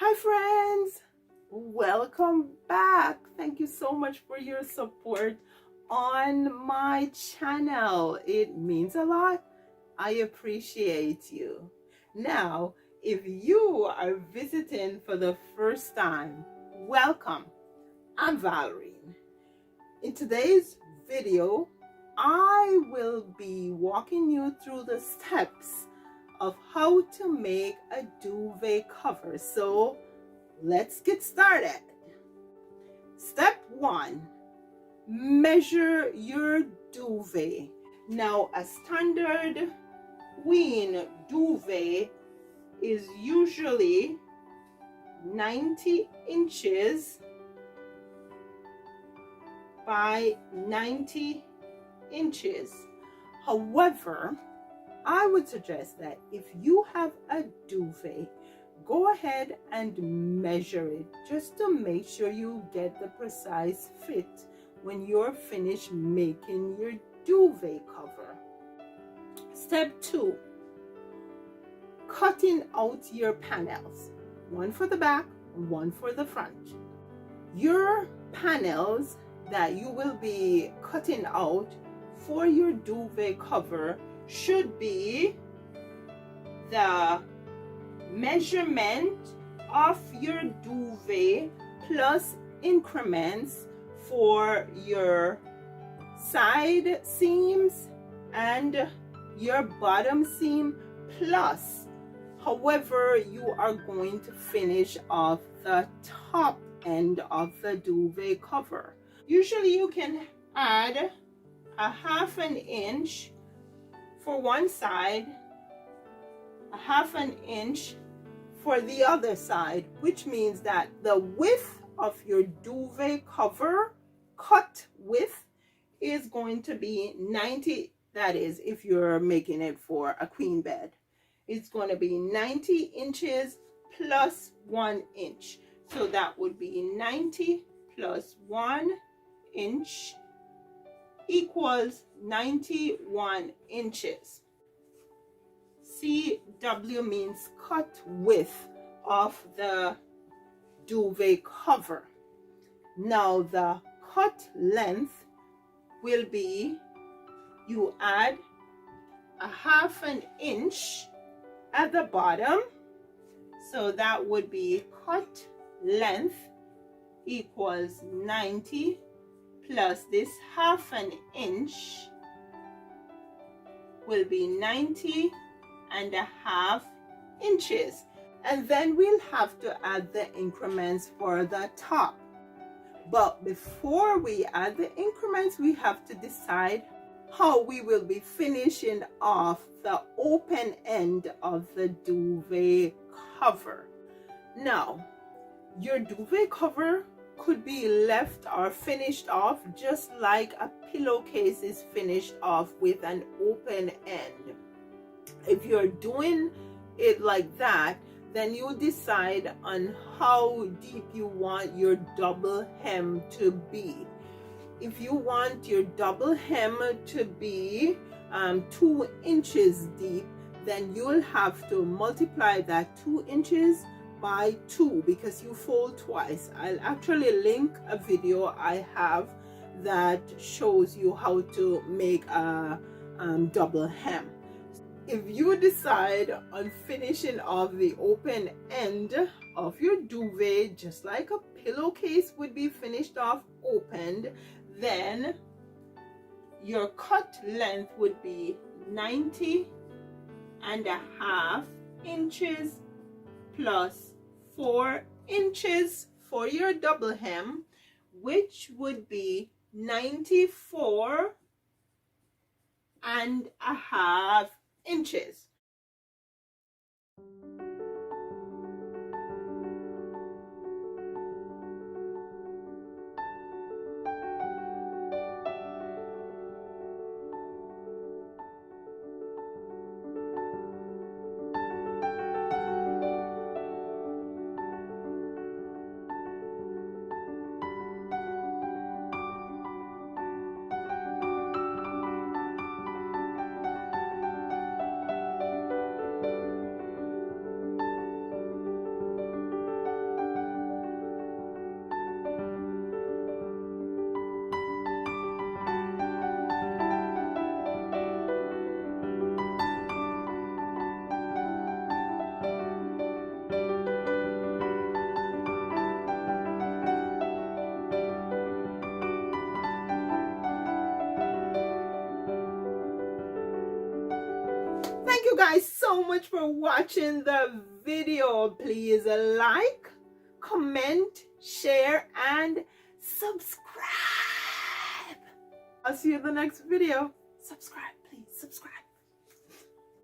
Hi friends, welcome back. Thank you so much for your support on my channel. It means a lot. I appreciate you. Now, if you are visiting for the first time, welcome. I'm Valerie. In today's video, I will be walking you through the steps of how to make a duvet cover. So let's get started. Step 1, measure your duvet. Now, a standard queen duvet is usually 90 inches by 90 inches. However, I would suggest that if you have a duvet, go ahead and measure it just to make sure you get the precise fit when you're finished making your duvet cover. Step 2, cutting out your panels, one for the back, one for the front. Your panels that you will be cutting out for your duvet cover should be the measurement of your duvet plus increments for your side seams and your bottom seam, plus however you are going to finish off the top end of the duvet cover. Usually you can add a ½ inch for one side, a ½ inch for the other side, which means that the width of your duvet cover, cut width, is going to be 90. That is, if you're making it for a queen bed, it's going to be 90 inches plus 1 inch. So that would be 90 plus 1 inch equals 91 inches. CW means cut width of the duvet cover. Now the cut length will be, you add a ½ inch at the bottom, so that would be cut length equals 90 plus this ½ inch will be 90½ inches. And then we'll have to add the increments for the top. But before we add the increments, we have to decide how we will be finishing off the open end of the duvet cover. Now, your duvet cover could be left or finished off just like a pillowcase is finished off with an open end. If you're doing it like that, then you decide on how deep you want your double hem to be. If you want your double hem to be 2 inches deep, then you'll have to multiply that 2 inches by 2 because you fold twice. I'll actually link a video I have that shows you how to make a double hem. If you decide on finishing off the open end of your duvet just like a pillowcase would be finished off opened, then your cut length would be 90½ inches plus 4 inches for your double hem, which would be 94½ inches. you guys so much for watching the video. Please like, comment, share, and subscribe. I'll see you in the next video. Subscribe, please subscribe.